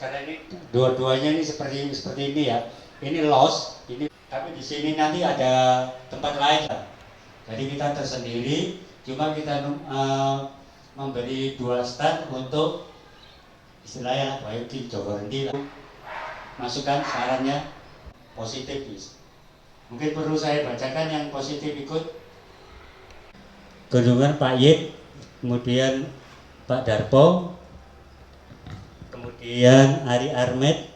karena ini dua-duanya ini seperti ini ya. Ini los, ini tapi di sini nanti ada tempat lain lah. Jadi kita tersendiri, cuma kita memberi 2 stand untuk istilahnya baik di Joko Rendi masukan sarannya positif. Mungkin perlu saya bacakan yang positif ikut. Kunjungan Pak Yip, kemudian Pak Darpo, kemudian Ari Armet,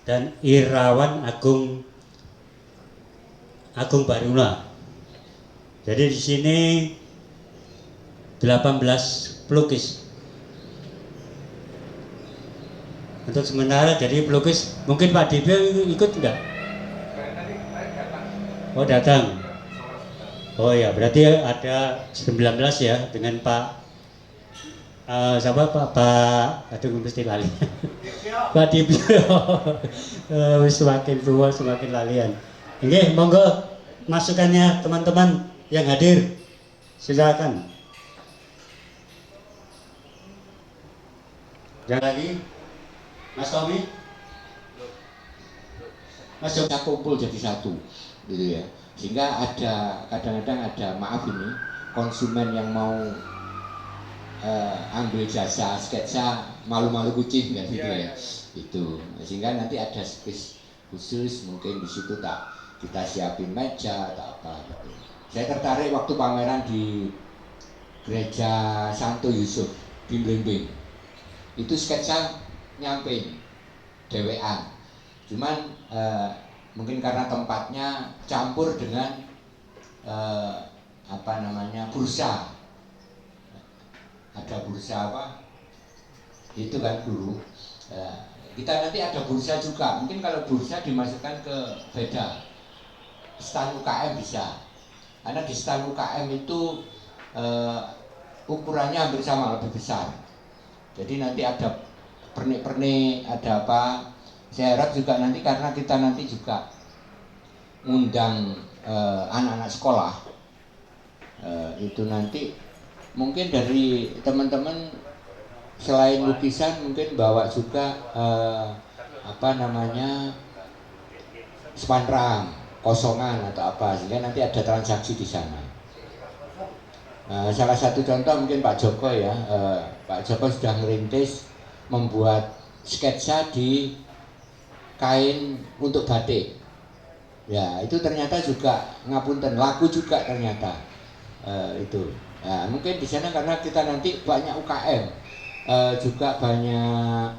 dan Irawan Agung Baruna. Jadi di sini 18 pelukis. Untuk sementara jadi pelukis, mungkin Pak Dibio ikut enggak? Oh datang. Oh ya, berarti ada 19 ya dengan Pak siapa Pak aduh mesti lali. Pak Dibio. Semakin tua semakin lalian. Oke, monggo masukannya teman-teman yang hadir. Silakan. Jangan lagi. Mas Tommy, Mas kita kumpul jadi satu, gitu ya. Sehingga ada kadang-kadang ada maaf ini konsumen yang mau ambil jasa sketsa malu-malu kucing kan gitu ya. Itu sehingga nanti ada space khusus mungkin di situ kita siapin meja atau apa gitu. Saya tertarik waktu pameran di Gereja Santo Yusuf di Blimbing. Itu sketsa nyampe dewean, cuman mungkin karena tempatnya campur dengan bursa, ada bursa apa itu kan dulu. Kita nanti ada bursa juga, mungkin kalau bursa dimasukkan ke beda stand UKM bisa, karena di stand UKM itu ukurannya hampir sama, lebih besar. Jadi nanti ada pernik-pernik, ada apa. Saya harap juga nanti karena kita nanti juga ngundang anak-anak sekolah, itu nanti mungkin dari teman-teman selain lukisan mungkin bawa juga spanduk kosongan atau apa, sehingga nanti ada transaksi di sana. Salah satu contoh mungkin Pak Joko ya, Pak Joko sudah merintis membuat sketsa di kain untuk batik. Ya itu ternyata juga ngapunten laku juga ternyata itu. Nah, mungkin di sana karena kita nanti banyak UKM, juga banyak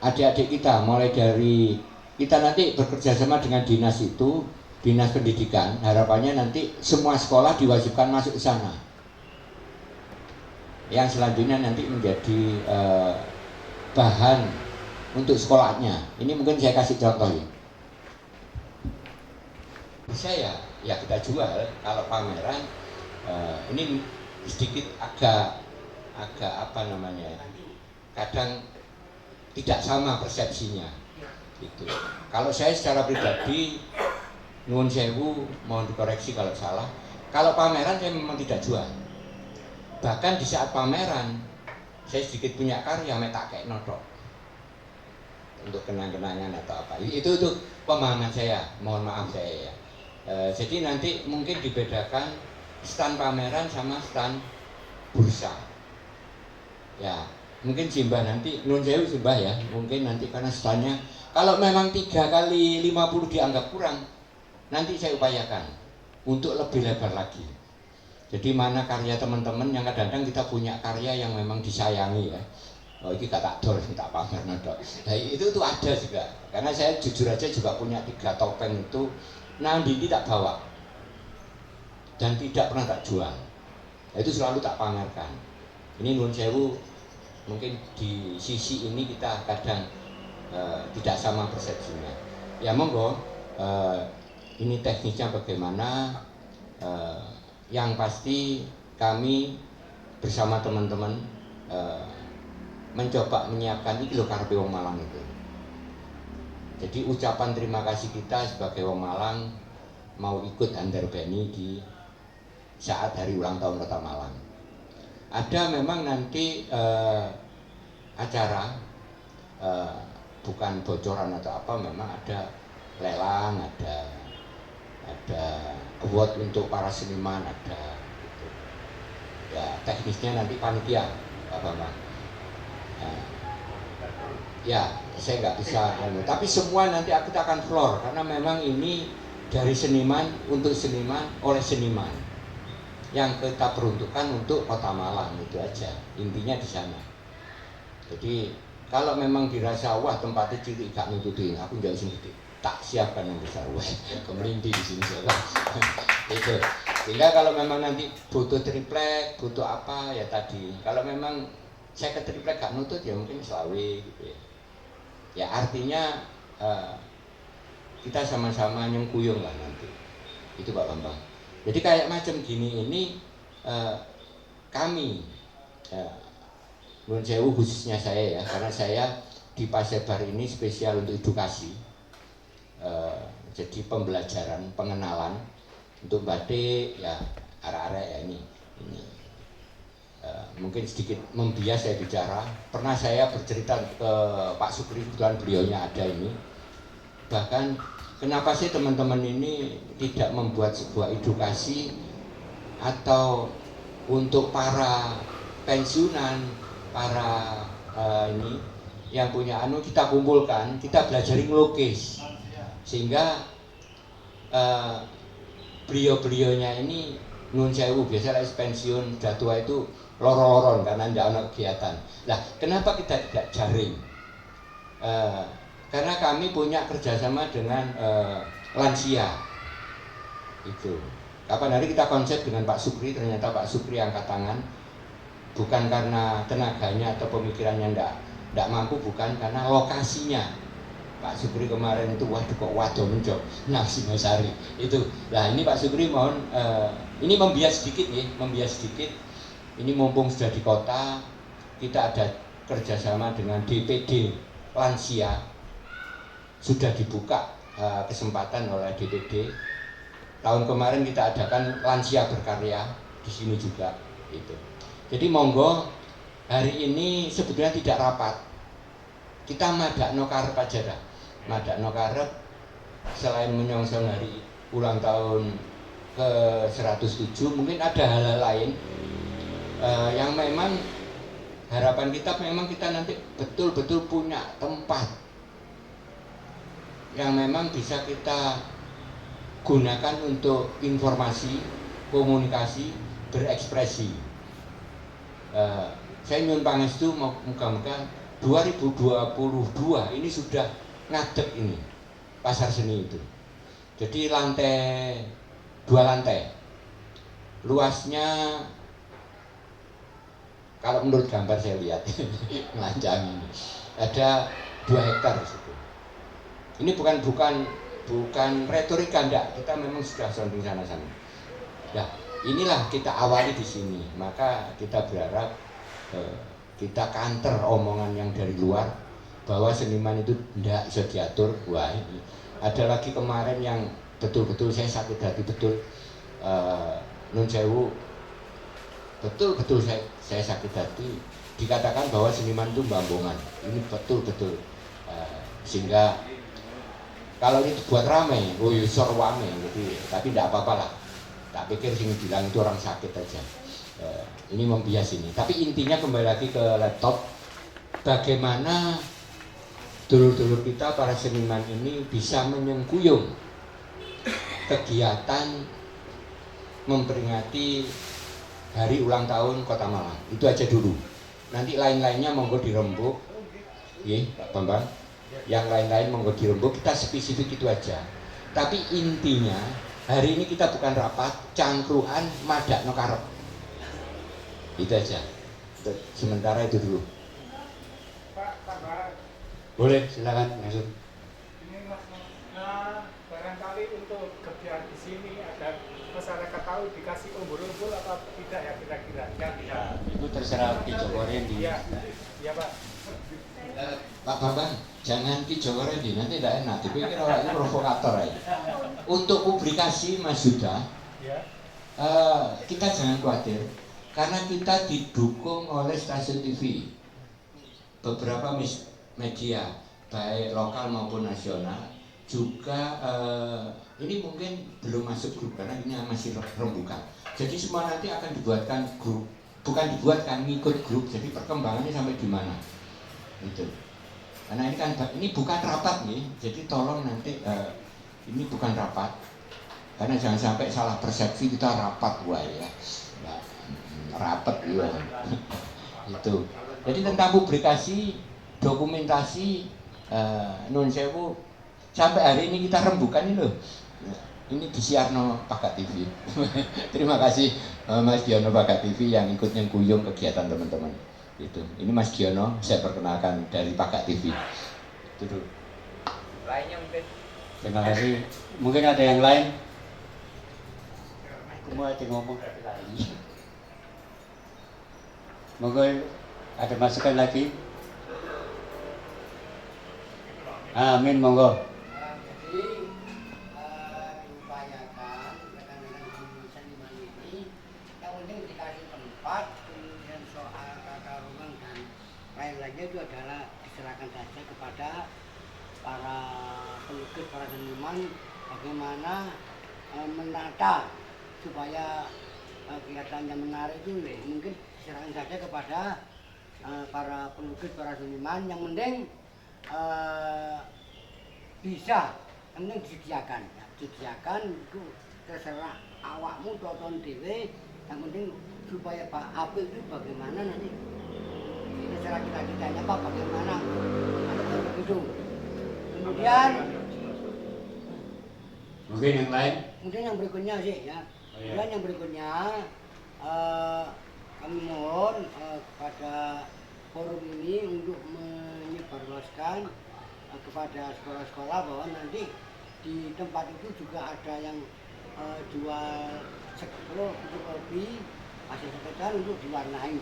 adik-adik kita, mulai dari kita nanti bekerja sama dengan dinas itu, dinas pendidikan. Harapannya nanti semua sekolah diwajibkan masuk ke sana. Yang selanjutnya nanti menjadi bahan untuk sekolahnya. Ini mungkin saya kasih contoh ya. Bisa ya kita jual. Kalau pameran ini sedikit agak kadang tidak sama persepsinya gitu. Kalau saya secara pribadi nuwun sewu, mohon dikoreksi kalau salah, kalau pameran saya memang tidak jual. Bahkan di saat pameran saya sedikit punya karya tak kayak notok untuk kenang-kenangan atau apa. Itu pemahaman saya, mohon maaf saya ya. Jadi nanti mungkin dibedakan stand pameran sama stand bursa. Ya, mungkin Simbah nanti nun sewu Simbah ya, mungkin nanti karena standnya kalau memang 3 kali 50 dianggap kurang, nanti saya upayakan untuk lebih lebar lagi. Jadi mana karya teman-teman yang kadang-kadang kita punya karya yang memang disayangi ya. Oh ini gak tak dor, tak pamer nodok. Nah itu ada juga. Karena saya jujur aja juga punya 3 topeng itu, nanti tak bawa dan tidak pernah tak jual. Nah, itu selalu tak pamerkan. Ini nuwun sewu, mungkin di sisi ini kita kadang tidak sama persepsinya. Ya monggo, ini teknisnya bagaimana. Yang pasti kami bersama teman-teman mencoba menyiapkan ini loh karepe wong Malang itu. Jadi ucapan terima kasih kita sebagai wong Malang mau ikut Andarbeni di saat hari ulang tahun Kota Malang. ada memang nanti acara bukan bocoran atau apa, memang ada lelang, ada award untuk para seniman, ada gitu. Ya teknisnya nanti panitia Pak Bambang. Ya saya nggak bisa, tapi semua nanti kita akan floor karena memang ini dari seniman untuk seniman oleh seniman yang kita peruntukkan untuk Kota Malang, itu aja intinya di sana. Jadi kalau memang dirasa wah tempatnya cilik gak nututin, aku nggak usah gitu, tak siapkan yang besar, wah kemelinti di sini saja. Itu. Sehingga kalau memang nanti butuh triplek, butuh apa ya tadi. Kalau memang saya ke triplek gak nutut ya mungkin selawe gitu ya. Ya artinya kita sama-sama nyengkuyung lah nanti. Itu Pak Bambang. Jadi kayak macam gini ini kami Nuwun Sewu khususnya saya ya, karena saya di Pasebar ini spesial untuk edukasi, jadi pembelajaran, pengenalan untuk batik ya, arek-arek ya ini mungkin sedikit membias saya bicara. Pernah saya bercerita ke Pak Sukri, kebetulan beliaunya ada ini, bahkan kenapa sih teman-teman ini tidak membuat sebuah edukasi atau untuk para pensiunan, para ini yang punya kita kumpulkan, kita belajar ngelukis sehingga beliau-beliaunya ini Nuwun Sewu biasa pensiun sudah tua itu loro-loron karena tidak ada kegiatan. Nah, kenapa kita tidak jaring? Karena kami punya kerjasama dengan lansia. Itu. Kapan hari kita konsep dengan Pak Sukri, ternyata Pak Sukri angkat tangan. Bukan karena tenaganya atau pemikirannya tidak mampu, bukan karena lokasinya. Pak Sukri kemarin itu waduh kok waduh menjok nasi Masari itu. Nah ini Pak Sukri mohon ini membias sedikit ya, membias sedikit. Ini mumpung sudah di kota, kita ada kerjasama dengan DPD lansia, sudah dibuka kesempatan oleh DPD. Tahun kemarin kita adakan lansia berkarya di sini juga itu. Jadi monggo hari ini sebetulnya tidak rapat, kita madakno karep aja dah. Madakno karep selain menyongsong hari ulang tahun ke 107, mungkin ada hal-hal lain yang memang harapan kita memang kita nanti betul-betul punya tempat yang memang bisa kita gunakan untuk informasi, komunikasi, berekspresi. Saya nyuwun pangestu muga-muga 2022 ini sudah ngadeg ini pasar seni itu. Jadi dua lantai, luasnya kalau menurut gambar saya lihat melanjang ini ada 2 hektar di situ. Ini bukan retorika, enggak, kita memang sudah sonding sana-sana. Nah, inilah kita awali di sini, maka kita berharap kita counter omongan yang dari luar bahwa seniman itu tidak bisa diatur. Wah ini ada lagi kemarin yang betul-betul saya sakit hati betul, Nuwun Sewu, betul-betul saya sakit hati dikatakan bahwa seniman itu bambongan. Ini betul-betul sehingga kalau ini buat rame, sor wame gitu, tapi tidak apa-apa lah. Tak pikir sing bilang itu orang sakit aja. Ini membias ini. Tapi intinya kembali lagi ke laptop, bagaimana dulur-dulur kita para seniman ini bisa menyengkuyung kegiatan memperingati hari ulang tahun Kota Malang. Itu aja dulu. Nanti lain-lainnya monggo dirembuk, Pak Bambang. Yang lain-lain monggo dirembuk. Kita spesifik itu aja. Tapi intinya hari ini kita bukan rapat, cangkruan, madakno karep. Itu aja. Sementara itu dulu. Boleh, silakan masuk. Ini Mas, barangkali untuk kegiatan di sini agar masyarakat tahu dikasih umbul-umbul atau tidak ya kira-kira? Ya, itu terserah Ki Joko Rendi. Iya Pak. Pak Bambang, jangan Ki Joko Rendi, nanti tidak enak. Dipikir orang itu provokator aja. Untuk publikasi Mas Yuda, kita jangan khawatir. karena kita didukung oleh stasiun TV, beberapa media baik lokal maupun nasional juga ini mungkin belum masuk grup karena ini masih rembukan. Jadi semua nanti akan dibuatkan grup, bukan dibuatkan, ngikut grup. Jadi perkembangannya sampai di mana itu. Karena ini kan ini bukan rapat nih, jadi tolong nanti ini bukan rapat. Karena jangan sampai salah persepsi kita rapat ya. Nah, rapat ya. Itu. Jadi tentang publikasi, dokumentasi nun sewu sampai hari ini kita rembukan ini loh. Ini disiarno Pakat TV. Terima kasih Mas Giono Pakat TV yang ikut nyengkuyung kegiatan teman-teman. Itu. Ini Mas Giono, saya perkenalkan dari Pakat TV. Itu dulu. Lainnya mungkin. Terima kasih. Mungkin ada yang lain? Aku mau ngomong lagi. Monggo ada masukan lagi? Amin, monggo. Jadi diupayakan rekan-rekan seniman ini yang penting dikasih tempat, kemudian soal tata ruang dan lain-lainnya itu adalah diserahkan saja kepada para pelukis, para seniman bagaimana menata supaya kelihatannya menarik itu mungkin diserahkan saja kepada para pelukis, para seniman yang penting bisa, yang penting disediakan ya. Disediakan itu terserah awakmu tonton dewe, yang penting supaya Pak Apil itu bagaimana nanti terserah kita-kitanya Pak bagaimana ada begitu. Kemudian Mungkin yang lain? kemudian yang berikutnya sih ya. Kemudian yang berikutnya kami mohon kepada forum ini untuk menyebarluaskan kepada sekolah-sekolah bahwa nanti di tempat itu juga ada yang jual fotokopi hasil sepedan untuk diwarnai,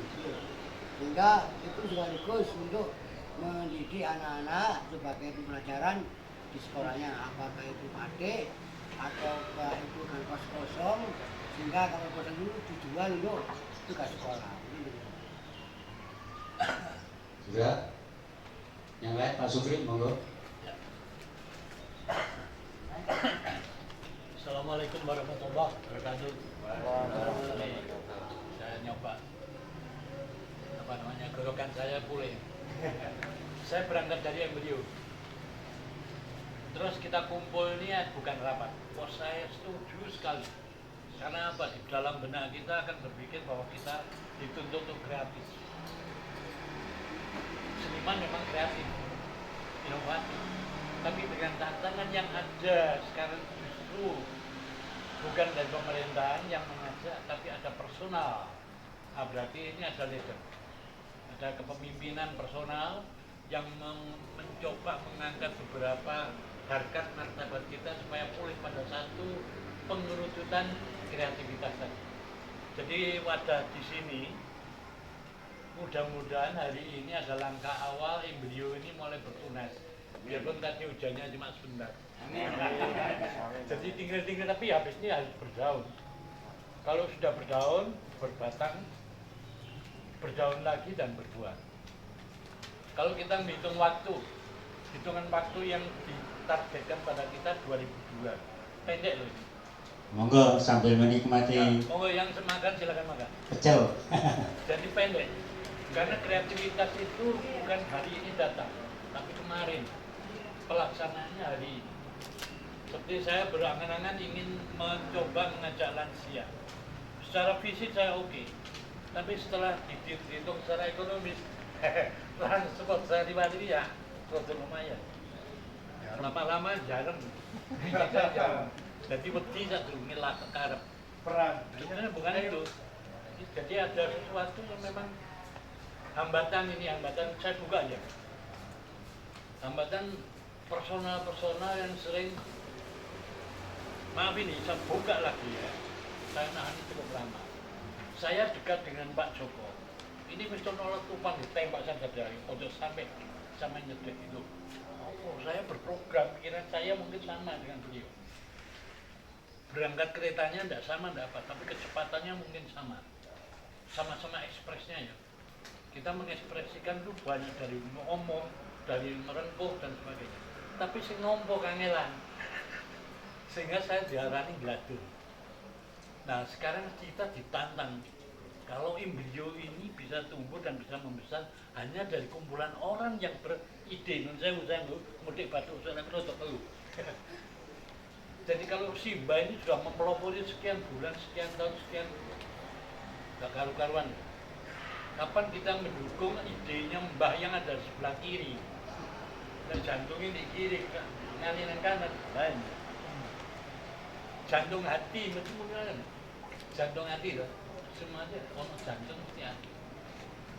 sehingga itu sekaligus untuk mendidik anak-anak sebagai pembelajaran di sekolahnya, apakah itu batik atau itu kanvas kosong, sehingga kalau kosong itu dijual untuk tugas sekolah. Sudah? Yang lain Pak Sufri, monggo. Assalamualaikum warahmatullahi wabarakatuh. Saya nyoba gorokan saya pulih. Saya berangkat dari embrio. Terus kita kumpul ini bukan rapat. Oh, saya setuju sekali. Karena apa? Di dalam benak kita akan berpikir bahwa kita dituntut untuk kreatif. Seniman memang kreatif, inovatif. Tapi dengan tantangan yang ada sekarang justru bukan dari pemerintahan yang mengajak, tapi ada personal. Nah, berarti ini ada leader. Ada kepemimpinan personal yang mencoba mengangkat beberapa harkat martabat kita supaya pulih pada satu pengerucutan kreativitas tadi. Jadi wadah di sini mudah-mudahan hari ini ada langkah awal embrio ini mulai bertunas. Biarpun tadi hujannya cuma sebentar. Jadi tinggal-tinggal tapi habisnya harus berdaun. Kalau sudah berdaun, berbatang, berdaun lagi dan berbuah. Kalau kita menghitung waktu, hitungan waktu yang ditargetkan pada kita 2002, pendek loh ini. Monggo sambil menikmati. Nah, monggo yang semakan silakan makan. Pecel. Jadi pendek, karena kreativitas itu bukan hari ini datang, tapi kemarin pelaksanaannya hari ini. Seperti saya berangan-angan ingin mencoba mengajak lansia. Secara fisik saya oke, tapi setelah dihitung secara ekonomis, transport sehari-hari ya produk lumayan. Lama-lama jarang, jadi wedi saya dulu ngelak ke karep. Peran. Bukan itu. Jadi ada sesuatu yang memang hambatan ini, hambatan saya buka aja. Hambatan personal yang sering, maaf ini saya buka lagi ya. Saya nahan cukup lama. Saya dekat dengan Pak Joko. Ini mesti nolak tumpang ditembak saja dari pojok sampai nyedek itu. Oh, saya berprogram, pikiran saya mungkin sama dengan beliau. Berangkat keretanya tidak sama, tidak apa, tapi kecepatannya mungkin sama. sama-sama ekspresnya ya. Kita mengekspresikan itu banyak dari ngomong, dari merengkuh dan sebagainya. Tapi si ngompo kangelan, sehingga saya diarani gladur. Nah sekarang kita ditantang, kalau embrio ini bisa tumbuh dan bisa membesar hanya dari kumpulan orang yang beride. Saya mudik batuk, saya menutup dulu. Jadi kalau Simba ini sudah mempelopori sekian bulan, sekian tahun, sekian gak karu-karuan. Kapan kita mendukung idenya Mbah yang ada di sebelah kiri dan jantungnya di kiri, ngalinan kanan, lain. Jantung hati, macam mana? Jantung hati loh, semuanya ono jantung mesti hati.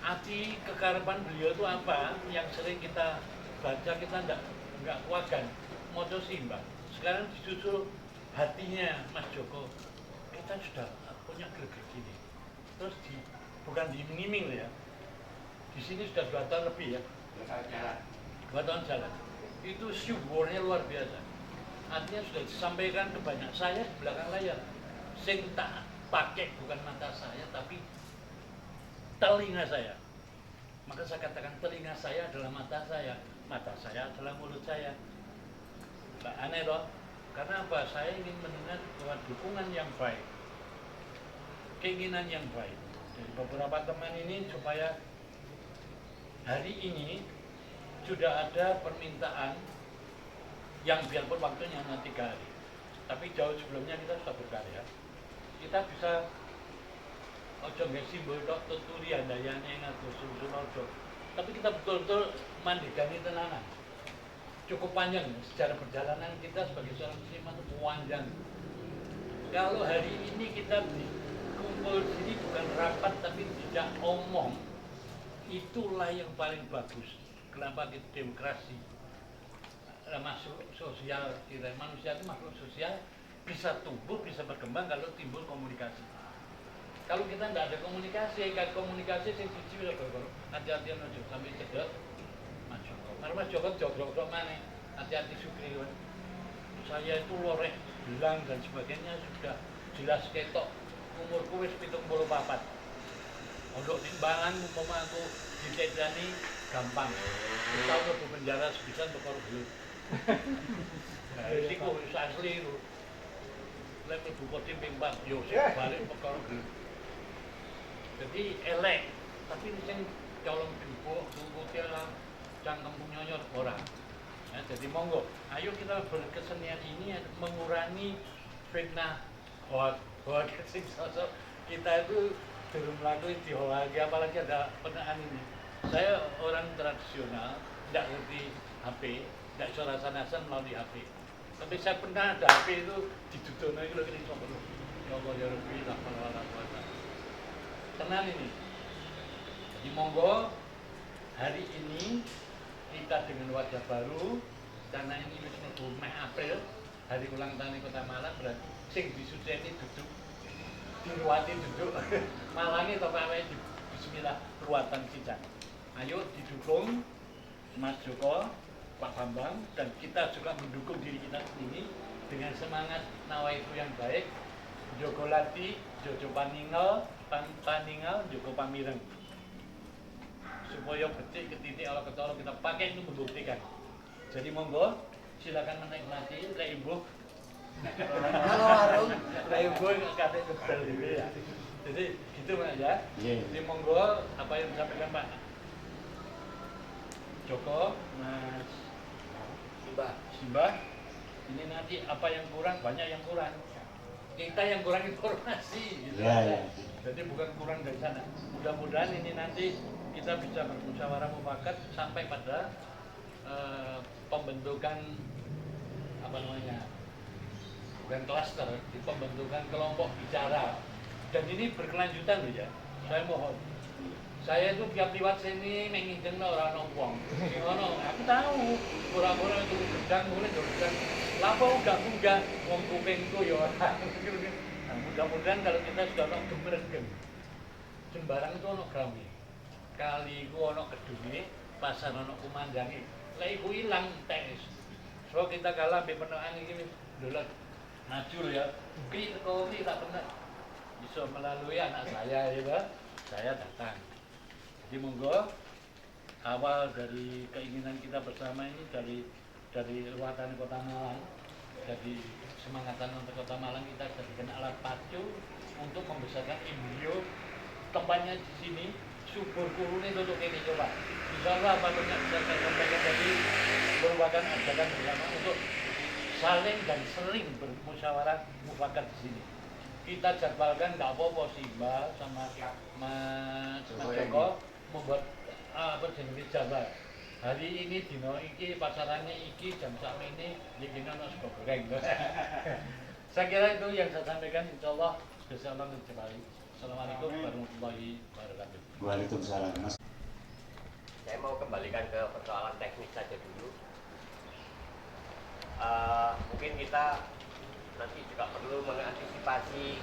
Hati kekarapan beliau itu apa? Yang sering kita baca kita nggak kuatkan. Mojo Simba. Sekarang disusul hatinya Mas Joko. Kita sudah punya greget gini. Terus bukan diiming-iming ya. Di sini sudah 2 tahun lebih ya. 2 tahun jalan. Itu syukurnya luar biasa. Artinya sudah disampaikan ke banyak. Saya di belakang layar. Sing tak pakai bukan mata saya tapi telinga saya. Maka saya katakan telinga saya adalah mata saya adalah mulut saya. Aneh loh. Karena apa? Saya ingin mendengar bahwa dukungan yang baik, keinginan yang baik dari beberapa teman ini supaya hari ini sudah ada permintaan yang biarpun waktunya hanya 3 hari, tapi jauh sebelumnya kita sudah berkarya. Kita bisa ojo nggak simbol dok tuturi andayane ngatur susun ojo, tapi kita betul-betul mandikani tenanan. Cukup panjang sejarah perjalanan kita sebagai seorang seniman itu panjang. Kalau hari ini kita kumpul di sini bukan rapat tapi tidak omong, itulah yang paling bagus. Kenapa kita demokrasi? Masuk sosial, kita manusia itu makhluk sosial, bisa tumbuh, bisa berkembang kalau timbul komunikasi. Kalau kita tidak ada komunikasi, kan komunikasi sing siji wis kok hati-hati aja sampai cedek. Karena Mas Joko jogrok mana, hati-hati Sukri. Saya itu loreh bilang dan sebagainya sudah jelas ketok. Umurku wis 74. Untuk timbangan umpama aku dicedani gampang. Kita udah penjara sebisa bekor dulu. Nah, ini kok wis asli lho. Lek mlebu kodim ping 4 yo balik bekor dulu. Jadi elek, tapi sing colong jupuk, putih lah. Cangkem nyonyor orang. Ya, jadi monggo, ayo kita berkesenian ini mengurangi fitnah hoax sing sosok kita itu belum melakukan dihoaki, apalagi ada penaan ini. Saya orang tradisional, tidak ngerti HP, tidak bisa rasa-rasa melalui HP. Tapi saya pernah ada HP itu ditutup lagi loh ini sobat. Ya Allah ya Rabbi, la haula wala quwata. Tenang ini. Jadi monggo hari ini kita dengan wajah baru, karena ini mlebu Mei April, hari ulang tahun Kota Malang, berarti sing disuceni duduk, diruati duduk, Malangi atau awake di bismillah ruatan sijan. Ayo didukung Mas Joko, Pak Bambang, dan kita juga mendukung diri kita sendiri dengan semangat nawaitu yang baik. Joko Lati, Jojo Paningal, Joko Pamireng. Supaya betik ke titik ala ketolong kita pakai itu membuktikan. Jadi monggo silakan menikmati lek ibu. Kalau warung Lek ibu kate kebel iki ya. Jadi gitu Pak ya. Jadi monggo apa yang disampaikan Pak Joko, Mas Simba. Ini nanti apa yang kurang, banyak yang kurang. Kita yang kurang informasi gitu. Ya. Jadi bukan kurang dari sana. Mudah-mudahan ini nanti kita bisa bermusyawarah mufakat sampai pada pembentukan apa namanya, bukan klaster, di pembentukan kelompok bicara. Dan ini berkelanjutan loh ya. Saya mohon. Saya itu tiap liwat sini menginginkan orang wong. Aku tahu orang-orang itu gedang mulai gedang. Lapo udah wong kupingku ya orang. Nah, mudah-mudahan kalau kita sudah ono gemergen. Jembarang itu ono gawe. Kali ku ono kedunge, pasar ono kumandange. Lek iku ilang tes. So kita kalah mbek penokan iki dolan maju ya. Ki teko ki tak bener. Bisa melalui anak saya ya, Pak. saya datang. Jadi monggo, awal dari keinginan kita bersama ini dari ruatan Kota Malang, jadi semangatan untuk Kota Malang kita jadikan alat pacu untuk membesarkan embrio. Tempatnya di sini subur kurune untuk ini coba. Insya Allah apa banyak bisa saya sampaikan, jadi merupakan ajakan bersama untuk saling dan sering bermusyawarah mufakat di sini. Kita jadwalkan nggak apa-apa sih Mbak sama Mas Joko membuat apa jenis jadwal. Hari ini dino iki pasarannya iki jam sak ini iki ono sego goreng. Saya kira itu yang saya sampaikan, insyaallah bersama kembali. Assalamualaikum warahmatullahi wabarakatuh. Waalaikumsalam, Mas. Saya mau kembalikan ke persoalan teknis saja dulu. Mungkin kita nanti juga perlu mengantisipasi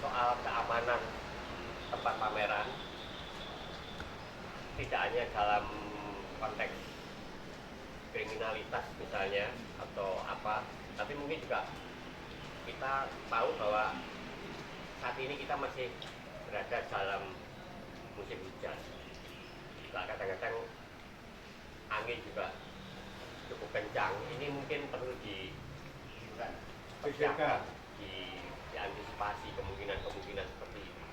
soal keamanan tempat pameran, tidak hanya dalam konteks kriminalitas misalnya atau apa, tapi mungkin juga kita tahu bahwa saat ini kita masih berada dalam musim hujan. Nah, kadang-kadang angin juga cukup kencang. Ini mungkin perlu dipersiapkan, diantisipasi kemungkinan-kemungkinan seperti ini.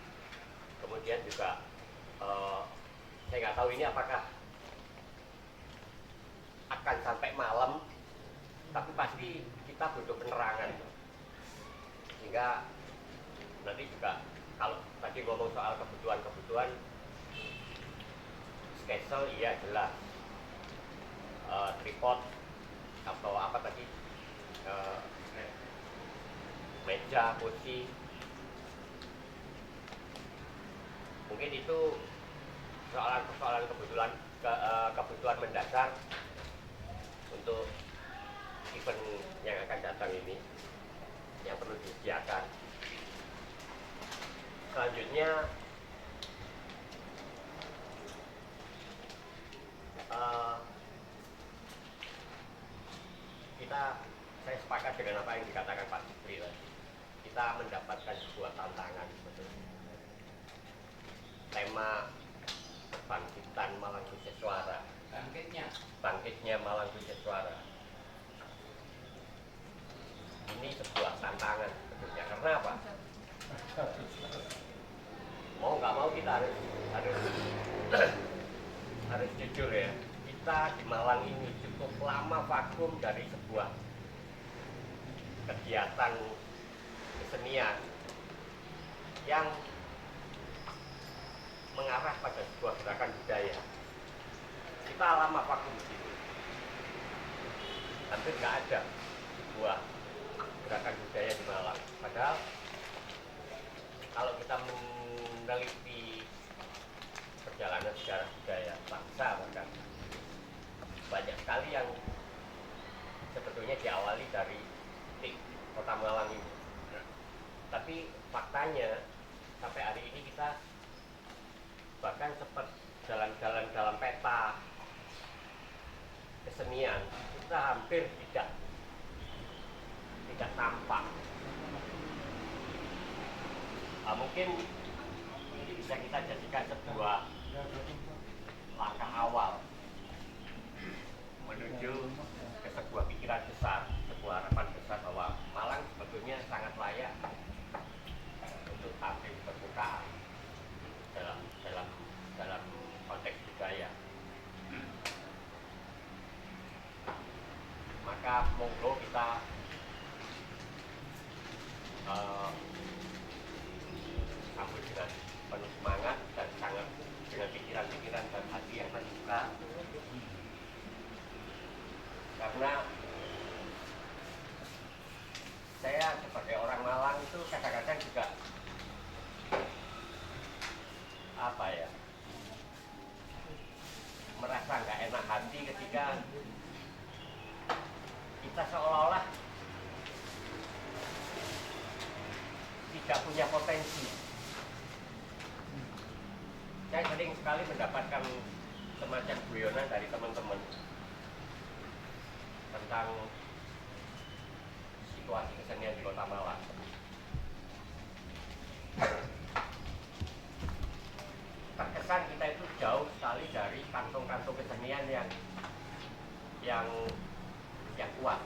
Kemudian juga saya nggak tahu ini apakah akan sampai malam, tapi pasti kita butuh penerangan. Sehingga nanti juga kalau tadi ngomong soal kebutuhan schedule, iya jelas. Tripod atau apa tadi, meja, kursi, mungkin itu persoalan kebutuhan mendasar untuk event yang akan datang ini yang perlu disediakan. Selanjutnya saya sepakat dengan apa yang dikatakan Pak Jupri tadi. Kita mendapatkan sebuah tantangan sebetulnya. Tema kebangkitan Malang Kuseswara, bangkitnya Malang Kuseswara. Ini sebuah tantangan sebetulnya. Karena apa? Mau nggak mau kita harus jujur ya. Kita di Malang ini cukup lama vakum dari sebuah kegiatan kesenian yang mengarah pada sebuah gerakan budaya. Kita lama vakum di situ. Hampir nggak ada sebuah gerakan budaya di Malang. Padahal kalau kita meneliti perjalanan sejarah budaya bangsa, bahkan banyak sekali yang sebetulnya diawali dari Kota Malang ini. Tapi faktanya sampai hari ini kita bahkan sempat jalan-jalan dalam peta kesenian kita hampir tidak tampak. Mungkin ini bisa kita jadikan sebuah langkah awal menuju ke sebuah pikiran besar, sebuah harapan besar bahwa Malang sebetulnya sangat layak untuk tampil di permukaan dalam konteks budaya. Maka monggo kita sambut dengan penuh semangat dan sangat dengan pikiran-pikiran dan hati yang terbuka. Karena saya sebagai orang Malang itu kadang-kadang juga merasa nggak enak hati ketika kita seolah-olah tidak punya potensi. Saya sering sekali mendapatkan semacam guyonan dari teman-teman tentang situasi kesenian di Kota Malang. kantung-kantung kesenian yang kuat.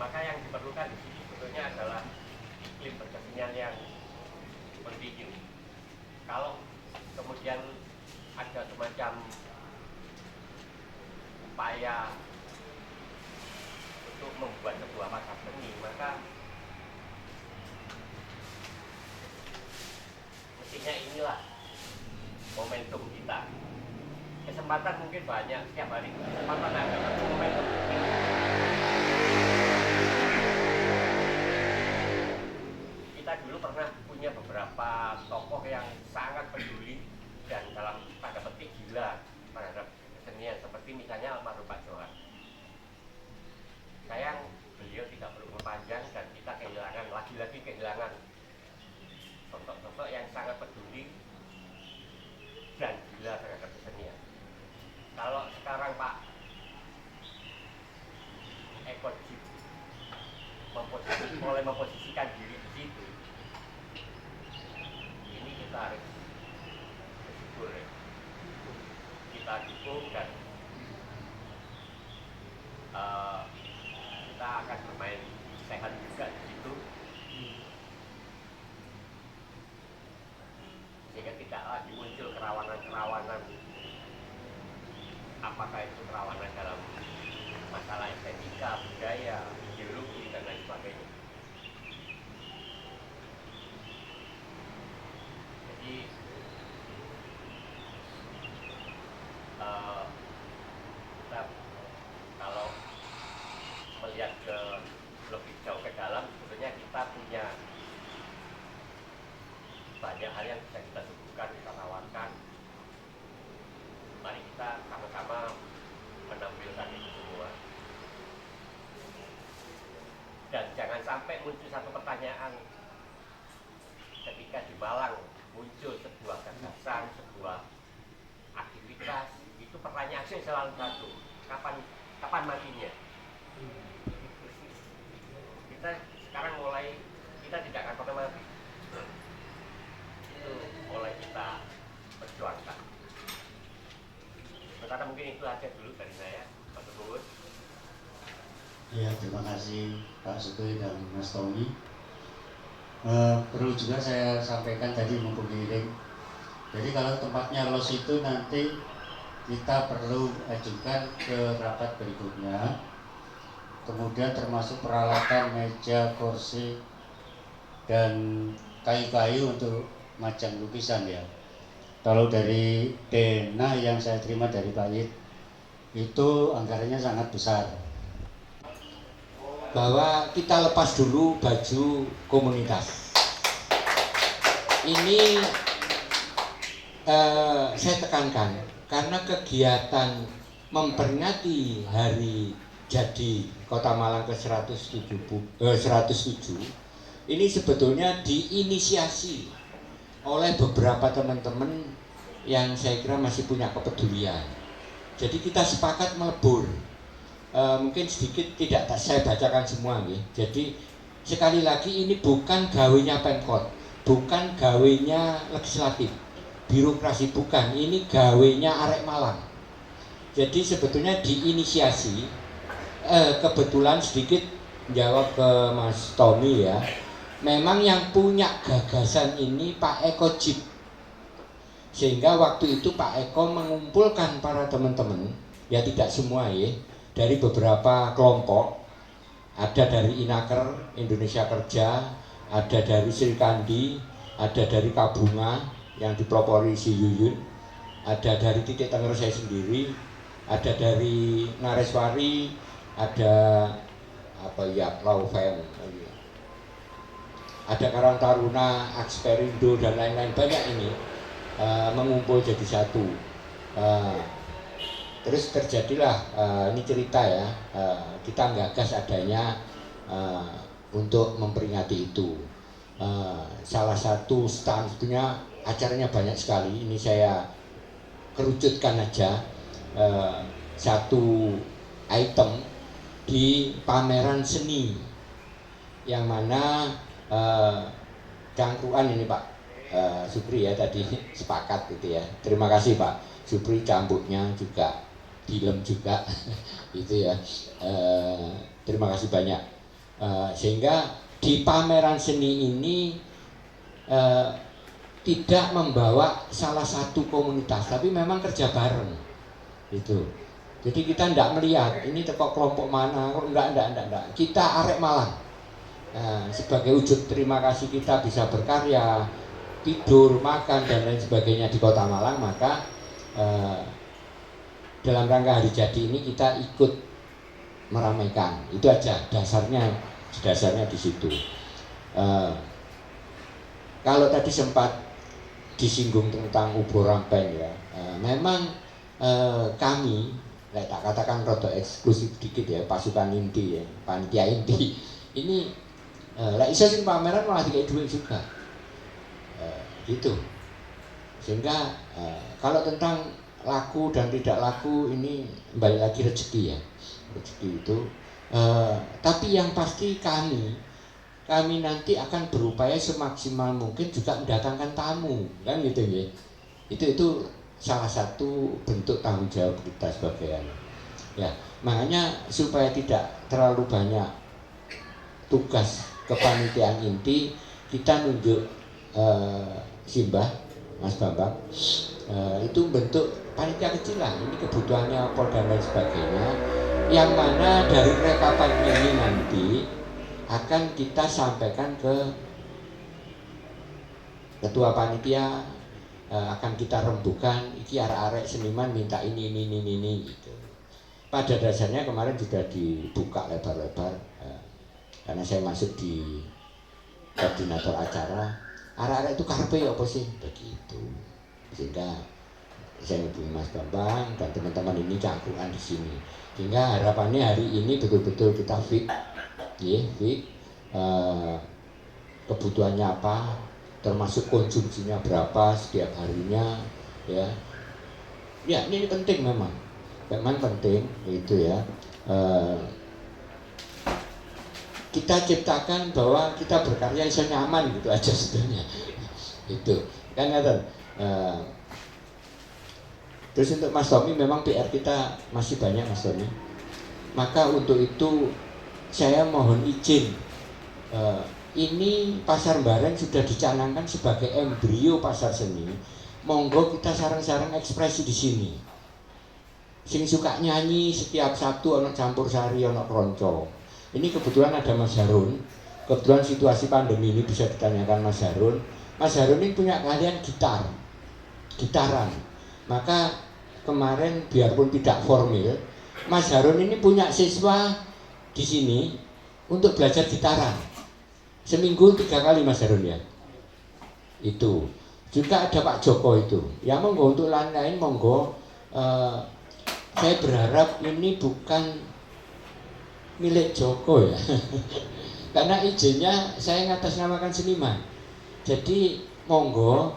Maka yang diperlukan di sini sebetulnya adalah iklim berkesenian yang kontinu. Kalau kemudian ada semacam upaya untuk membuat sebuah pasar seni, maka mestinya inilah momentum kita. Kesempatan mungkin banyak, setiap hari kesempatan ada, tapi momentum kita dulu pernah punya beberapa tokoh yang sangat peduli dan dalam tanda petik gila terhadap kesenian, seperti misalnya almarhum Pak Johan. Sayang beliau tidak berumur panjang dan kita lagi-lagi kehilangan sosok-sosok yang sangat peduli dan gila terhadap kesenian. Kalau sekarang Pak Eko Jip mulai memposisikan diri di situ, ini kita harus bersyukur ya. Kita dukung dan kita akan bermain sehat juga di situ, sehingga tidak lagi muncul kerawanan-kerawanan, apakah itu kerawanan dalam masalah estetika, budaya, ideologi, dan lain sebagainya. Jadi kita kalau melihat lebih jauh ke dalam, sebetulnya kita punya banyak hal yang bisa kita suguhkan, kita tawarkan. Mari kita sama-sama menampilkan itu semua. Dan jangan sampai muncul satu pertanyaan ketika di Malang muncul sebuah gagasan, sebuah aktivitas, itu pertanyaan yang selalu satu, kapan matinya? Kita sekarang kita tidak akan pernah mati. Itu mulai kita perjuangkan. Sementara mungkin itu aja dulu dari saya, Pak Tunggu. Ya, terima kasih Pak Sugeng dan Mas Tommy. Perlu juga saya sampaikan tadi mumpung giring. Jadi kalau tempatnya los itu nanti kita perlu ajukan ke rapat berikutnya. Kemudian termasuk peralatan meja, kursi, dan kayu-kayu untuk macam lukisan ya. Kalau dari dana yang saya terima dari Pak Yit, itu anggarannya sangat besar. Bahwa kita lepas dulu baju komunitas. Ini saya tekankan karena kegiatan memperingati hari jadi Kota Malang ke-107 ini sebetulnya diinisiasi oleh beberapa teman-teman yang saya kira masih punya kepedulian. Jadi kita sepakat melebur. Mungkin sedikit tidak saya bacakan semua nih. Jadi sekali lagi ini bukan gawenya Pemkot, bukan gawenya legislatif, birokrasi, bukan. Ini gawenya arek Malang. Jadi sebetulnya diinisiasi. Kebetulan sedikit jawab ke Mas Tommy ya. Memang yang punya gagasan ini Pak Eko Jip. Sehingga waktu itu Pak Eko mengumpulkan para teman-teman, ya tidak semua ya, dari beberapa kelompok. Ada dari Inaker, Indonesia Kerja, ada dari Sri Kandi, ada dari Kabunga yang dipelopori si Yuyun, ada dari Titik Tenger saya sendiri, ada dari Nareswari, ada Lauven, ada Karang Taruna, Aksperindo dan lain-lain, banyak ini mengumpul jadi satu. Terus terjadilah ini cerita ya, kita gagas adanya untuk memperingati itu. Salah satu sebetulnya acaranya banyak sekali. Ini saya kerucutkan aja satu item di pameran seni yang mana cangkruan ini Pak, Supri ya tadi sepakat gitu ya. Terima kasih Pak Supri, cambuknya juga dilem juga itu ya. Terima kasih banyak. Sehingga di pameran seni ini tidak membawa salah satu komunitas, tapi memang kerja bareng itu. Jadi kita tidak melihat ini teko kelompok mana, enggak. Kita arek Malang. Sebagai wujud terima kasih kita bisa berkarya, tidur, makan dan lain sebagainya di Kota Malang, maka dalam rangka hari jadi ini kita ikut meramaikan. Itu aja dasarnya di situ. Kalau tadi sempat disinggung tentang Ubur Rampen ya, memang kami, tak katakan rada eksklusif dikit ya, pasukan inti ya, panitia inti ini iso sing pameran malah dikai duit juga, gitu. Sehingga kalau tentang laku dan tidak laku ini kembali lagi rezeki ya, rezeki itu. Tapi yang pasti kami nanti akan berupaya semaksimal mungkin juga mendatangkan tamu, kan gitu ya. Itu salah satu bentuk tanggung jawab kita sebagai ya. Makanya supaya tidak terlalu banyak tugas kepanitiaan inti, kita nunjuk Simbah Mas Bambang itu bentuk panitia kecil lah, ini kebutuhannya apa dan lain sebagainya, yang mana dari rekapan ini nanti akan kita sampaikan ke ketua panitia, akan kita rembukan iki arek-arek seniman minta ini gitu. Pada dasarnya kemarin sudah dibuka lebar-lebar, karena saya masuk di koordinator acara, arek-arek itu karepe apa sih begitu. Sehingga saya hubungi Mas Bambang dan teman-teman ini cangkrungan di sini. Sehingga harapannya hari ini betul-betul kita fit, kebutuhannya apa, termasuk konsumsinya berapa setiap harinya, ya. Ya ini penting memang penting itu ya. Kita ciptakan bahwa kita berkarya bisa nyaman gitu aja sebenarnya. Itu kan ada. Terus untuk Mas Tommy memang PR kita masih banyak Mas Tommy. Maka untuk itu saya mohon izin, ini Pasar Bareng sudah dicanangkan sebagai embrio pasar seni. Monggo kita sarang-sarang ekspresi di sini. Sing suka nyanyi setiap Sabtu ono campur sari ono keronco. Ini kebetulan ada Mas Harun. Kebetulan situasi pandemi ini bisa ditanyakan Mas Harun. Mas Harun ini punya keahlian gitaran. Maka kemarin biarpun tidak formal, Mas Harun ini punya siswa di sini untuk belajar gitaran. Seminggu 3 kali Mas Harun ya. Itu. Juga ada Pak Joko itu. Ya monggo untuk lain-lain monggo. Saya berharap ini bukan milik Joko ya. Karena izinnya saya ngatasnamakan seniman. Jadi monggo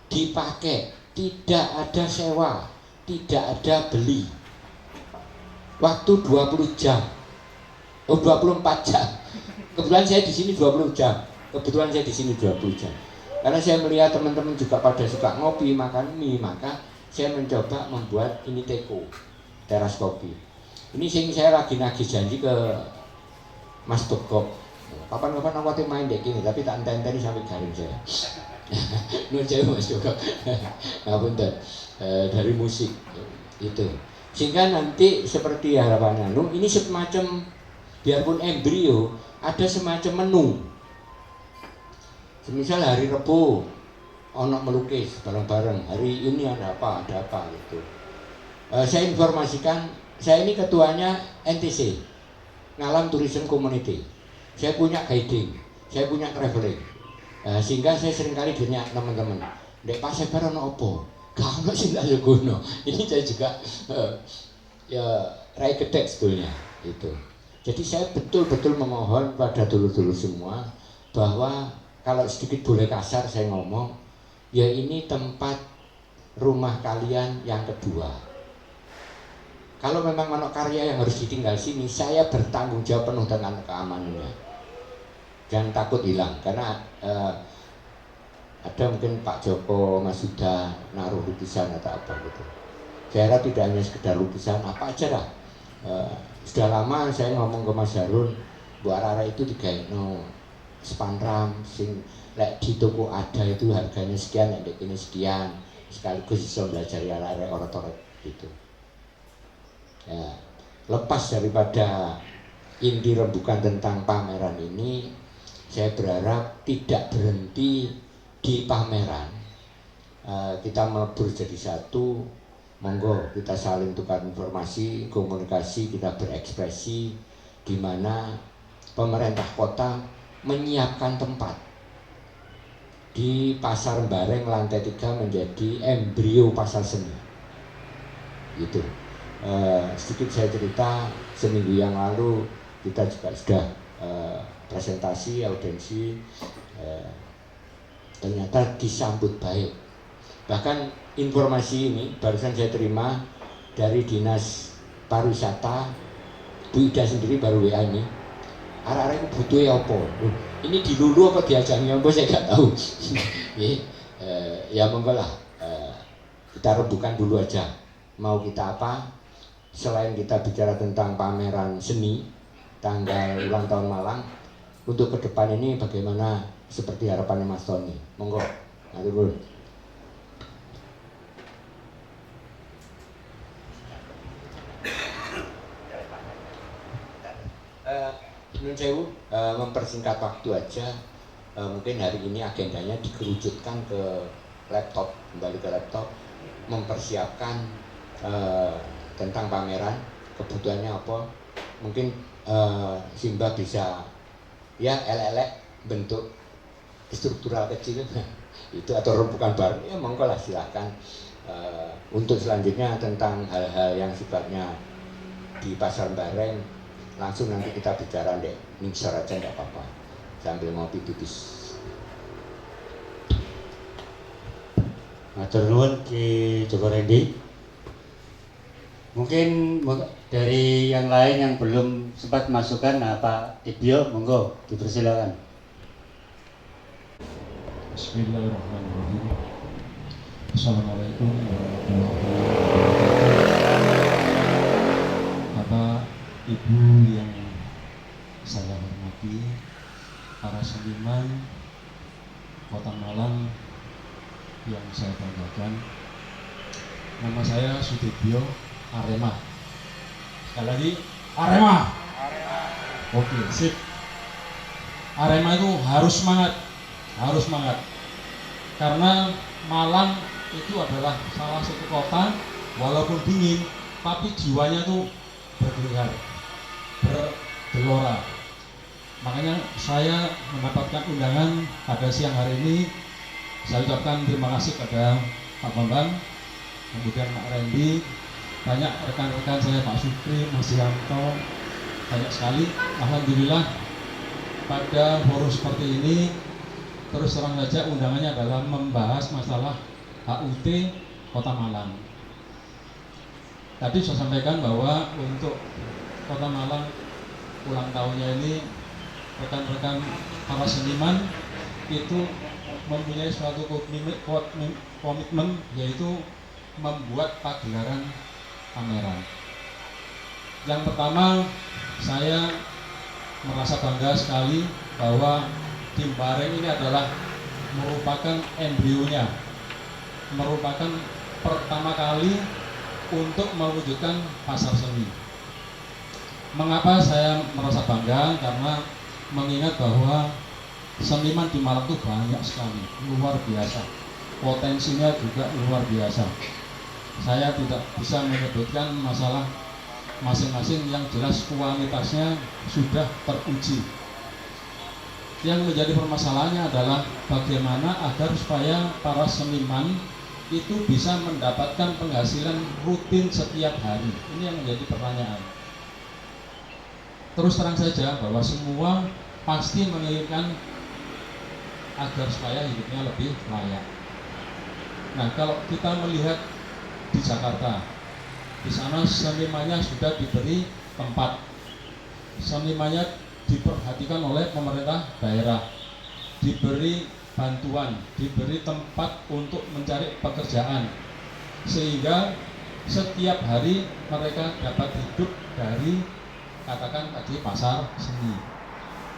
dipakai, tidak ada sewa, tidak ada beli. Waktu 20 jam. 24 jam. Kebetulan saya di sini 20 jam. Karena saya melihat teman-teman juga pada suka ngopi, makan mie, maka saya mencoba membuat ini teko, teras kopi. Ini sing saya lagi nagih janji ke Mas Bekok. Kapan-kapan aku main dek gini, tapi tak enten-enteni sampai garing saya. Nun jauh Mas Bekok. Ngapunten. Dari musik itu. Sehingga nanti seperti harapannya ini semacam biarpun embrio, ada semacam menu. Semisal hari Rebo ono melukis bareng-bareng, hari ini ada apa gitu. Saya informasikan, saya ini ketuanya NTC, Ngalam Tourism Community. Saya punya guiding, saya punya traveling. Sehingga saya seringkali tanya teman-teman, "Dek Pak Sebar ono opo?" Kalau sih tidak guna. Ini saya juga ya rai gedek sebetulnya itu. Jadi saya betul-betul memohon pada dulur-dulur semua bahwa kalau sedikit boleh kasar saya ngomong, ya ini tempat rumah kalian yang kedua. Kalau memang mana karya yang harus ditinggal sini, saya bertanggung jawab penuh dengan keamanannya. Jangan takut hilang, karena ada mungkin Pak Joko Mas Huda naruh lukisan atau apa gitu. Saya kira tidak hanya sekedar lukisan, apa aja lah. Sudah lama saya ngomong ke Mas Harun, Bu arah itu digaekno spandram sing lek di toko ada itu harganya sekian, lek ini sekian, sekaligus bisa belajar arah orator gitu. Ya, lepas daripada inti rembukan tentang pameran ini, saya berharap tidak berhenti di pameran. Kita melebur jadi satu, monggo kita saling tukar informasi, komunikasi, kita berekspresi, di mana pemerintah kota menyiapkan tempat di Pasar Bareng lantai 3 menjadi embrio pasar seni. Gitu. Sedikit saya cerita, seminggu yang lalu kita juga sudah presentasi, audiensi, ternyata disambut baik. Bahkan informasi ini barusan saya terima dari Dinas Pariwisata, Bu Ida sendiri baru WA ini. Arek-arek itu butuhnya apa? Ini dilulu apa diajangnya apa saya nggak tahu. Ya monggo lah, kita rembukan dulu aja. Mau kita apa? Selain kita bicara tentang pameran seni tanggal ulang tahun Malang, untuk ke depan ini bagaimana seperti harapannya Mas Tony? Monggo, nanti dulu. Nun sewu, mempersingkat waktu aja, mungkin hari ini agendanya dikerucutkan ke laptop, kembali ke laptop, mempersiapkan tentang pameran, kebutuhannya apa, mungkin Simba bisa ya elek-elek bentuk struktural kecil itu atau rembukan baru, ya monggo lah silahkan. Untuk selanjutnya tentang hal-hal yang sifatnya di Pasar Bareng, langsung nanti kita bicara deh, ningsar aja nggak apa-apa sambil ngopi tipis. Matur nuwun Ki Joko Rendi. Mungkin dari yang lain yang belum sempat masukkan, Pak Ibyo, monggo dipersilakan. Bismillahirrahmanirrahim. Assalamualaikum warahmatullahi wabarakatuh. Bapak, Ibu yang saya hormati, para seniman Kota Malang yang saya banggakan. Nama saya Sudibyo Arema. Sekali lagi, Arema. Oke, sip. Arema itu harus semangat, karena Malang itu adalah salah satu kota walaupun dingin tapi jiwanya tuh bergelora, bergelora. Makanya saya mendapatkan undangan pada siang hari ini. Saya ucapkan terima kasih pada Pak Bambang, kemudian Pak Rendi, banyak rekan-rekan saya, Pak Supri, Mas Yanto, banyak sekali. Alhamdulillah pada forum seperti ini, terus terang saja undangannya adalah membahas masalah HUT Kota Malang. Tadi saya sampaikan bahwa untuk Kota Malang ulang tahunnya ini, rekan-rekan para seniman itu mempunyai suatu komitmen, yaitu membuat pagelaran pameran. Yang pertama, saya merasa bangga sekali bahwa tim Bareng ini adalah merupakan embrionya, merupakan pertama kali untuk mewujudkan pasar seni. Mengapa saya merasa bangga? Karena mengingat bahwa seniman di Malang itu banyak sekali, luar biasa, potensinya juga luar biasa. Saya tidak bisa menyebutkan masalah masing-masing, yang jelas kualitasnya sudah teruji. Yang menjadi permasalahannya adalah bagaimana agar supaya para seniman itu bisa mendapatkan penghasilan rutin setiap hari. Ini yang menjadi pertanyaan. Terus terang saja bahwa semua pasti menginginkan agar supaya hidupnya lebih layak. Nah, kalau kita melihat di Jakarta, di sana senimannya sudah diberi tempat, senimannya diperhatikan oleh pemerintah daerah, diberi bantuan, diberi tempat untuk mencari pekerjaan, sehingga setiap hari mereka dapat hidup dari, katakan tadi, pasar seni.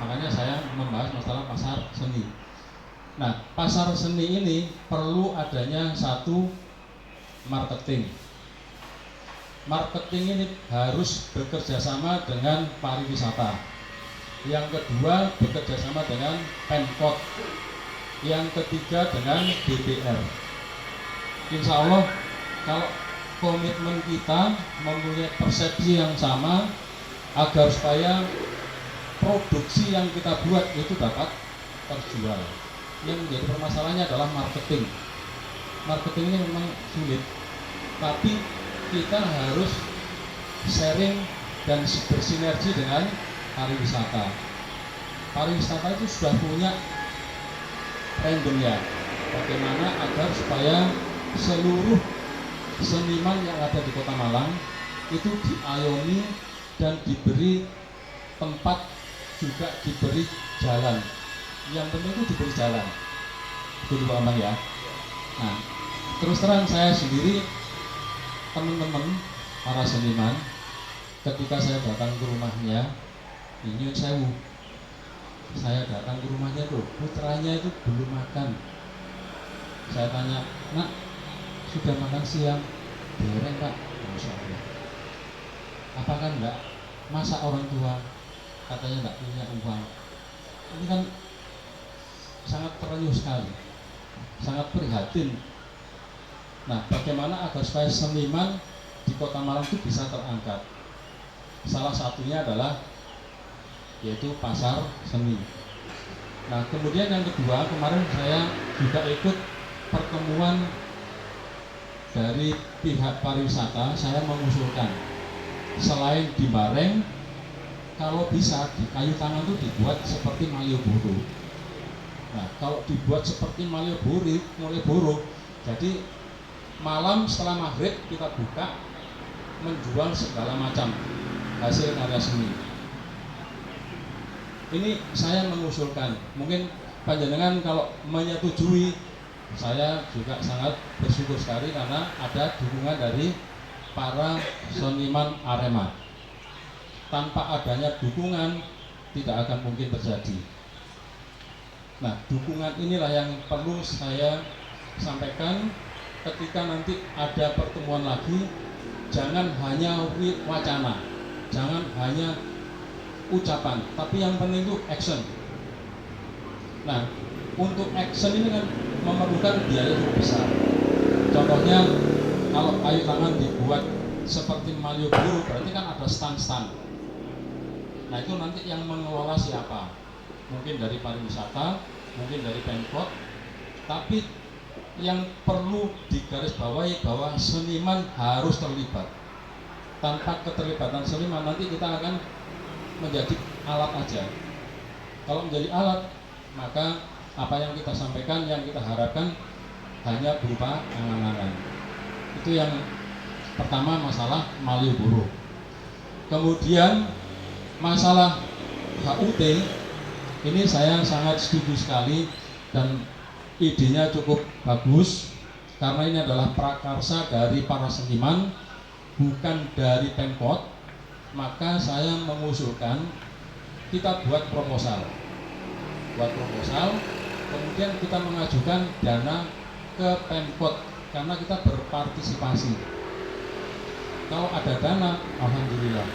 Makanya saya membahas masalah pasar seni. Nah, pasar seni ini perlu adanya satu marketing. Marketing ini harus bekerja sama dengan pariwisata. Yang kedua, bekerja sama dengan Pemkot. Yang ketiga, dengan DPR. Insya Allah, kalau komitmen kita mempunyai persepsi yang sama agar supaya produksi yang kita buat itu dapat terjual. Yang menjadi permasalahannya adalah marketing. Marketing ini memang sulit, tapi kita harus sharing dan bersinergi dengan pariwisata. Pariwisata itu sudah punya trendnya, bagaimana agar supaya seluruh seniman yang ada di Kota Malang itu diayomi dan diberi tempat, juga diberi jalan. Yang penting itu diberi jalan. Betul Pak Bambang ya. Nah, terus terang saya sendiri, teman-teman para seniman, ketika saya datang ke rumahnya di Nyun Sewu, saya datang ke rumahnya tuh, putranya itu belum makan. Saya tanya, "Nak, sudah makan siang?" "Dereng Pak." "Masya Allah." "Apakah enggak? Masa orang tua katanya enggak punya uang?" Ini kan sangat terenyuh sekali, sangat prihatin. Nah, bagaimana agar supaya seniman di Kota Malang itu bisa terangkat? Salah satunya adalah yaitu pasar seni. Nah, kemudian yang kedua, kemarin saya juga ikut pertemuan dari pihak pariwisata. Saya mengusulkan selain di Bareng, kalau bisa di Kayu Tangan itu dibuat seperti Malioboro. Nah, kalau dibuat seperti Malioboro, jadi malam setelah maghrib kita buka, menjual segala macam hasil karya seni. Ini saya mengusulkan, mungkin panjenengan kalau menyetujui, saya juga sangat bersyukur sekali karena ada dukungan dari para seniman Arema. Tanpa adanya dukungan tidak akan mungkin terjadi. Nah, dukungan inilah yang perlu saya sampaikan ketika nanti ada pertemuan lagi. Jangan hanya wacana, jangan hanya ucapan, tapi yang penting itu action. Nah, untuk action ini kan memerlukan biaya yang besar. Contohnya, kalau Kayu Tangan dibuat seperti Malioboro, berarti kan ada stand-stand. Nah, itu nanti yang mengelola siapa? Mungkin dari pariwisata, mungkin dari Pemkot, tapi yang perlu digarisbawahi bahwa seniman harus terlibat. Tanpa keterlibatan seniman, nanti kita akan menjadi alat aja. Kalau menjadi alat, maka apa yang kita sampaikan, yang kita harapkan hanya berupa angan-angan. Itu yang pertama, masalah Malioboro. Kemudian masalah HUT, ini saya sangat setuju sekali dan idenya cukup bagus, karena ini adalah prakarsa dari para seniman, bukan dari Pemkot. Maka saya mengusulkan kita buat proposal, kemudian kita mengajukan dana ke Pemkot karena kita berpartisipasi. Kalau ada dana, alhamdulillah.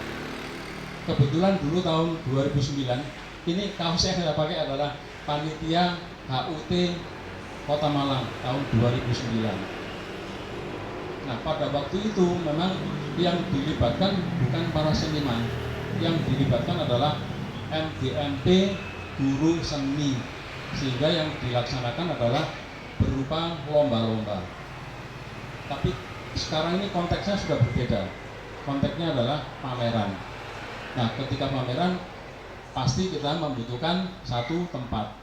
Kebetulan dulu tahun 2009, ini kaos yang saya pakai adalah panitia HUT Kota Malang tahun 2009. Nah, pada waktu itu memang yang dilibatkan bukan para seniman, yang dilibatkan adalah MGMP guru seni, sehingga yang dilaksanakan adalah berupa lomba-lomba. Tapi sekarang ini konteksnya sudah berbeda. Konteksnya adalah pameran. Nah, ketika pameran pasti kita membutuhkan satu tempat.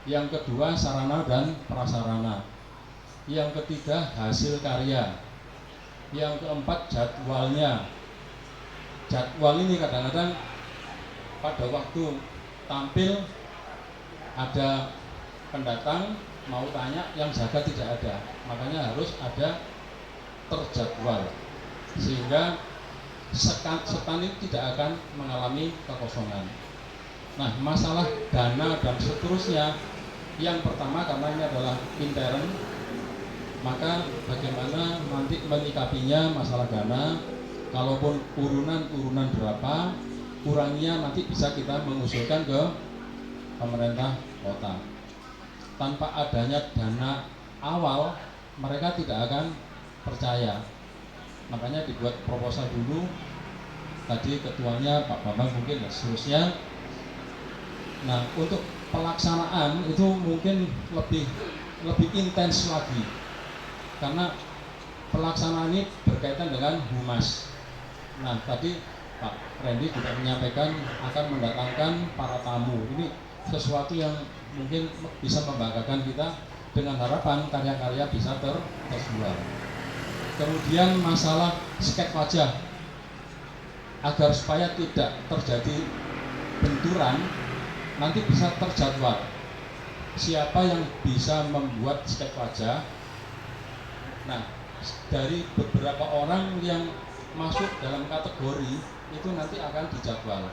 Yang kedua, sarana dan prasarana. Yang ketiga, hasil karya. Yang keempat, jadwalnya. Jadwal ini kadang-kadang pada waktu tampil ada pendatang mau tanya, yang jaga tidak ada, makanya harus ada terjadwal sehingga setan ini tidak akan mengalami kekosongan. Nah, masalah dana dan seterusnya, yang pertama karena ini adalah intern, maka bagaimana nanti menyikapinya masalah dana, kalaupun urunan berapa, kurangnya nanti bisa kita mengusulkan ke pemerintah kota. Tanpa adanya dana awal, mereka tidak akan percaya. Makanya dibuat proposal dulu, tadi ketuanya Pak Bambang mungkin dan seterusnya. Nah, untuk pelaksanaan itu mungkin lebih intens lagi, karena pelaksanaan ini berkaitan dengan humas. Nah, tadi Pak Randy juga menyampaikan akan mendatangkan para tamu. Ini sesuatu yang mungkin bisa membanggakan kita, dengan harapan karya-karya bisa terjual. Kemudian masalah sketch wajah, agar supaya tidak terjadi benturan, nanti bisa terjadwal siapa yang bisa membuat sketch wajah. Nah, dari beberapa orang yang masuk dalam kategori itu nanti akan dijadwal.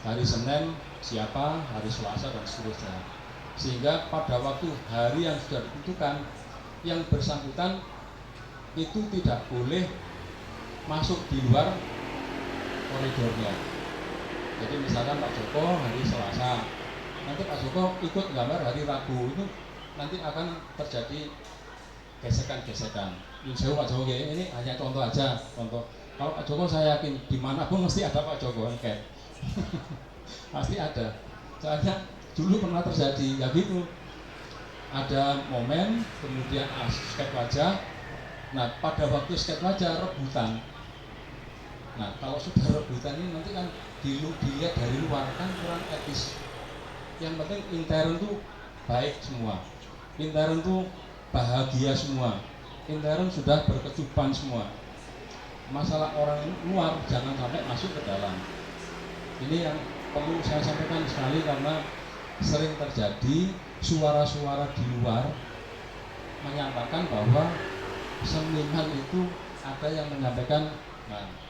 Hari Senin siapa, hari Selasa dan seterusnya. Sehingga pada waktu hari yang sudah ditentukan, yang bersangkutan itu tidak boleh masuk di luar koridornya. Jadi misalkan Pak Joko hari Selasa, nanti Pak Joko ikut gambar hari Rabu, itu nanti akan terjadi gesekan-gesekan. Saya Pak Joko ini hanya contoh aja, contoh. Kalau Pak Joko saya yakin dimanapun mesti ada Pak Joko angket. Pasti ada. Soalnya dulu pernah terjadi ya gitu. Ada momen, kemudian sketch wajah. Nah, pada waktu sketch wajah rebutan. Nah, kalau sudah rebutan ini nanti kan dilihat dari luar kan kurang etis. Yang penting intern tuh baik semua. Intern tuh bahagia semua. Intern sudah berkecupan semua. Masalah orang luar jangan sampai masuk ke dalam. Ini yang perlu saya sampaikan sekali, karena sering terjadi suara-suara di luar menyatakan bahwa seniman itu ada yang menyampaikan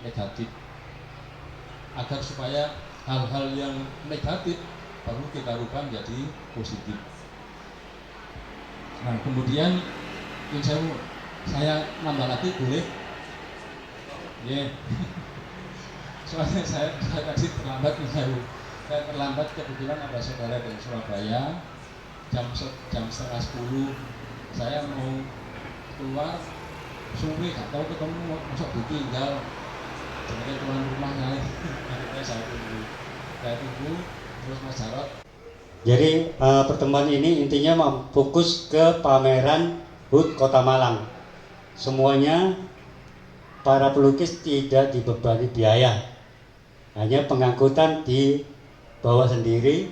negatif, agar supaya hal-hal yang negatif perlu kita rubah menjadi positif. Nah, kemudian saya nambah lagi boleh? Ya. Yeah. Soalnya saya tadi terlambat, saya terlambat, kebetulan ada saudara dari Surabaya jam 9:30 saya mau keluar, suwi nggak tahu ketemu, masuk ditinggal sebagai tuan rumah saya tunggu terus Mas Jarot. Jadi pertemuan ini intinya fokus ke pameran HUT Kota Malang. Semuanya para pelukis tidak dibebani biaya, hanya pengangkutan dibawa sendiri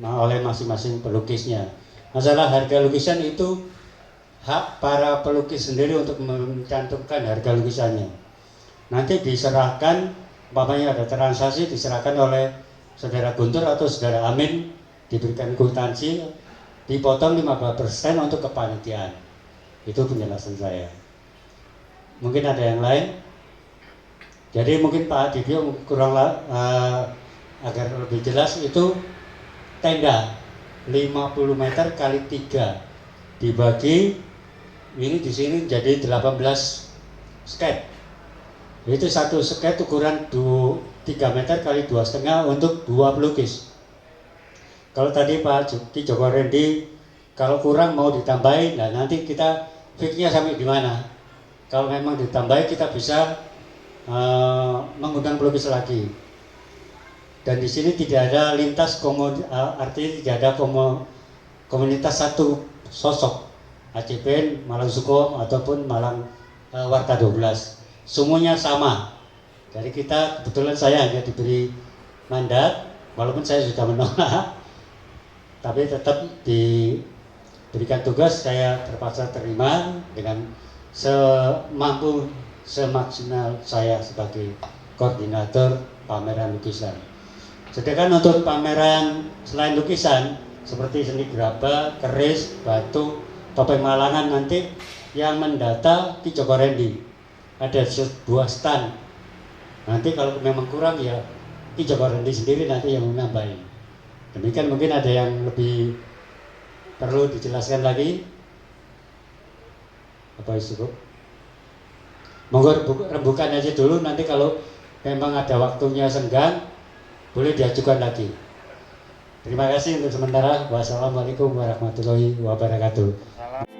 oleh masing-masing pelukisnya. Masalah harga lukisan itu hak para pelukis sendiri untuk mencantumkan harga lukisannya. Nanti diserahkan, umpamanya ada transaksi diserahkan oleh saudara Guntur atau saudara Amin, diberikan kwitansi, dipotong 15% untuk kepanitiaan. Itu penjelasan saya. Mungkin ada yang lain. Jadi mungkin Pak Adityo kurang agar lebih jelas, itu tenda 50 meter kali 3 dibagi ini di sini jadi 18 sket. Itu satu sket ukuran 3 meter kali 2,5 untuk 2 pelukis. Kalau tadi Pak Joko Randy kalau kurang mau ditambahin, nah nanti kita fixnya sampai di mana. Kalau memang ditambahin kita bisa mengundang pelukis lagi. Dan di sini tidak ada lintas artinya tidak ada komunitas satu sosok ACPN, Malang Suko ataupun Malang Warta 12. Semuanya sama. Jadi kita kebetulan saya hanya diberi mandat, walaupun saya sudah menolak, tapi tetap diberikan tugas, saya terpaksa terima dengan semampu semaksimal saya sebagai koordinator pameran lukisan. Sedangkan untuk pameran selain lukisan, seperti seni gerabah, keris, batu, topeng Malangan. Nanti yang mendata Ki Joko Rendi, ada sebuah stand. Nanti kalau memang kurang ya Ki Joko Rendi sendiri nanti yang menambahin. Demikian, mungkin ada yang lebih perlu dijelaskan lagi. Apa cukup? Monggo rembukan aja dulu, nanti kalau memang ada waktunya senggang boleh diajukan lagi. Terima kasih untuk sementara. Wassalamualaikum warahmatullahi wabarakatuh.